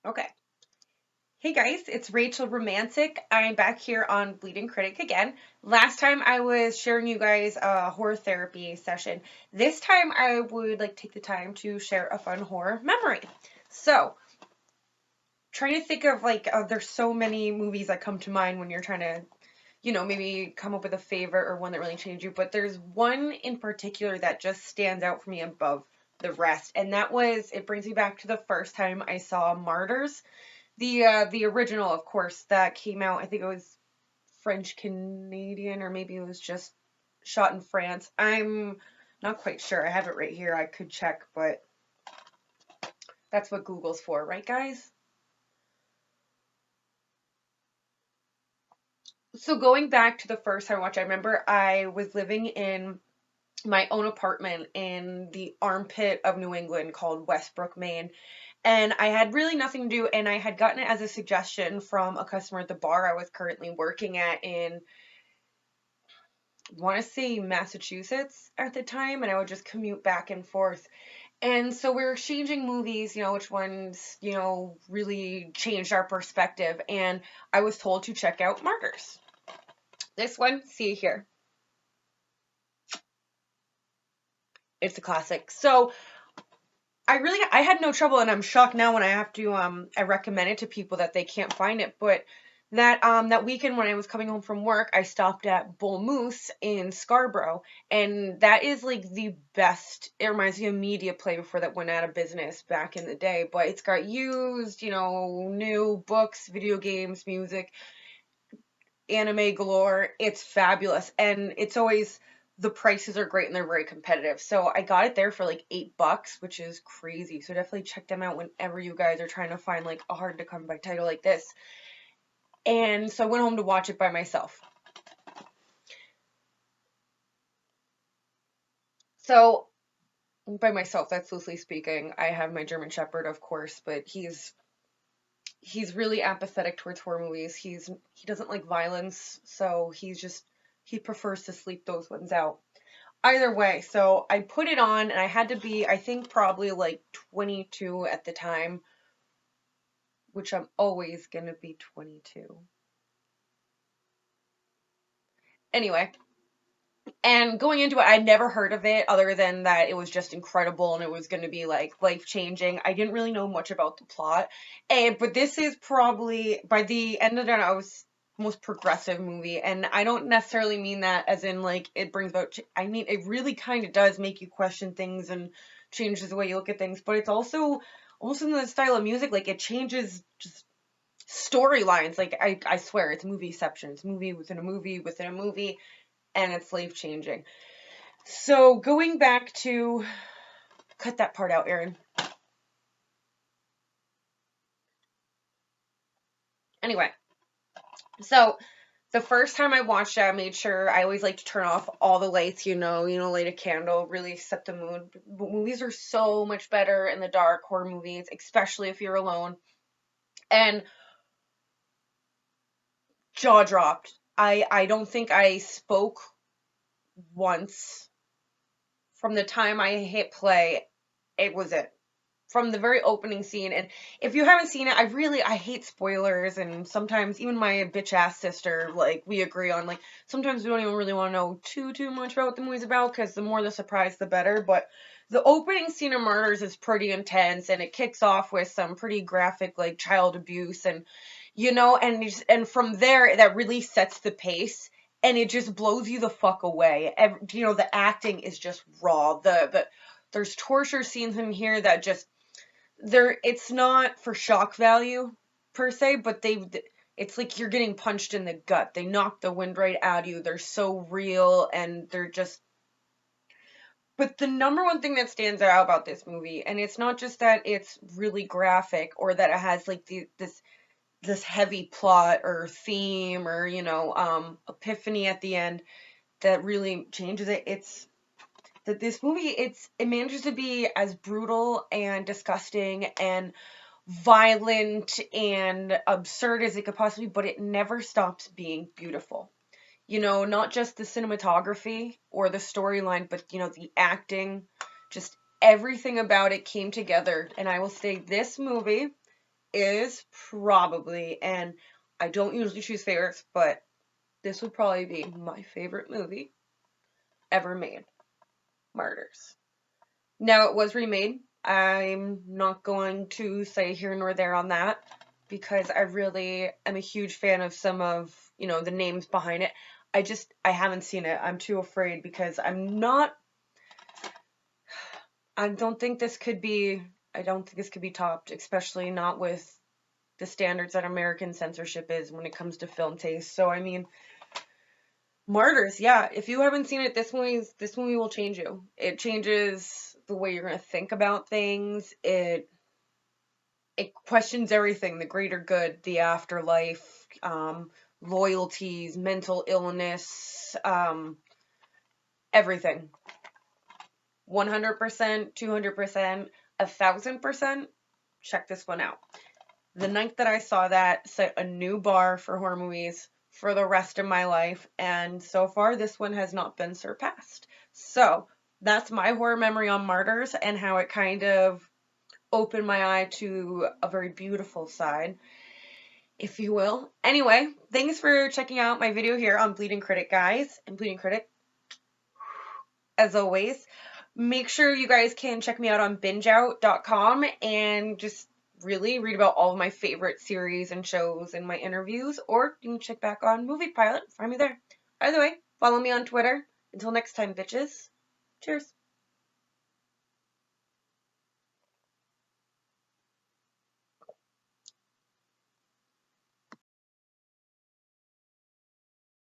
Okay. Hey guys, it's Rachel Romantic. I'm back here on Bleeding Critic again. Last time I was sharing you guys a horror therapy session. This time I would like take the time to share a fun horror memory. So, trying to think of there's so many movies that come to mind when you're trying to, maybe come up with a favorite or one that really changed you, but there's one in particular that just stands out for me above the rest, and it brings me back to the first time I saw Martyrs. The original, of course, that came out, I think it was French Canadian, or maybe it was just shot in France. I'm not quite sure. I have it right here. I could check, but that's what Google's for, right, guys? So going back to the first time I watched, I remember I was living in my own apartment in the armpit of New England called Westbrook, Maine. And I had really nothing to do, and I had gotten it as a suggestion from a customer at the bar I was currently working at in, I want to say, Massachusetts at the time, and I would just commute back and forth. And so we were exchanging movies, which ones, really changed our perspective. And I was told to check out Martyrs. This one, see here. It's a classic. So I had no trouble, and I'm shocked now when I have to I recommend it to people that they can't find it. But that weekend when I was coming home from work, I stopped at Bull Moose in Scarborough, and that is like the best. It reminds me of Media Play before that went out of business back in the day, but it's got used, new books, video games, music, anime galore. It's fabulous, and it's always, the prices are great and they're very competitive. So I got it there for like $8, which is crazy. So definitely check them out whenever you guys are trying to find like a hard to come by title like this. And so I went home to watch it by myself. So by myself, that's loosely speaking. I have my German Shepherd, of course, but he's really apathetic towards horror movies. He doesn't like violence, so he prefers to sleep those ones out. Either way, so I put it on, and I had to be, I think, probably like 22 at the time, which I'm always gonna be 22. Anyway, and going into it, I'd never heard of it other than that it was just incredible and it was going to be like life changing. I didn't really know much about the plot, but this is probably, by the end of it, I was most progressive movie, and I don't necessarily mean that as in like it brings about. I mean, it really kind of does make you question things and changes the way you look at things, but it's also in the style of music, like it changes just storylines. Like I swear, it's movieception. It's movie within a movie within a movie, and it's life changing. So going back to, cut that part out, Aaron. Anyway, so the first time I watched it, I made sure I always like to turn off all the lights, light a candle, really set the mood. But movies are so much better in the dark, horror movies, especially if you're alone. And jaw dropped. I don't think I spoke once from the time I hit play. It was it. From the very opening scene. And if you haven't seen it, I hate spoilers, and sometimes even my bitch ass sister, like, we agree on, like, sometimes we don't even really want to know too much about what the movie's about, because the more the surprise the better. But the opening scene of Martyrs is pretty intense, and it kicks off with some pretty graphic, like, child abuse, and and from there that really sets the pace, and it just blows you the fuck away. The acting is just raw. There's torture scenes in here that just, it's not for shock value per se, but it's like you're getting punched in the gut. They knock the wind right out of you. They're so real, and they're just, but the number one thing that stands out about this movie, and it's not just that it's really graphic or that it has like this heavy plot or theme or epiphany at the end that really changes it. It's that this movie, it manages to be as brutal and disgusting and violent and absurd as it could possibly be, but it never stops being beautiful. Not just the cinematography or the storyline, but the acting, just everything about it came together. And I will say, this movie is probably, and I don't usually choose favorites, but this would probably be my favorite movie ever made, Martyrs. Now, it was remade. I'm not going to say here nor there on that because I really am a huge fan of some of, the names behind it. I haven't seen it. I'm too afraid because I don't think this could be topped, especially not with the standards that American censorship is when it comes to film taste. So, I mean, Martyrs, yeah. If you haven't seen it, this movie will change you. It changes the way you're gonna think about things. It questions everything: the greater good, the afterlife, loyalties, mental illness, everything. 100%, 200%, 1,000%. Check this one out. The night that I saw that set a new bar for horror movies for the rest of my life, and so far this one has not been surpassed. So that's my horror memory on Martyrs and how it kind of opened my eye to a very beautiful side, if you will. Anyway, thanks for checking out my video here on Bleeding Critic, guys, and Bleeding Critic, as always. Make sure you guys can check me out on bingeout.com and just really read about all of my favorite series and shows and my interviews, or you can check back on Movie Pilot. Find me there. Either way, follow me on Twitter. Until next time, bitches. Cheers.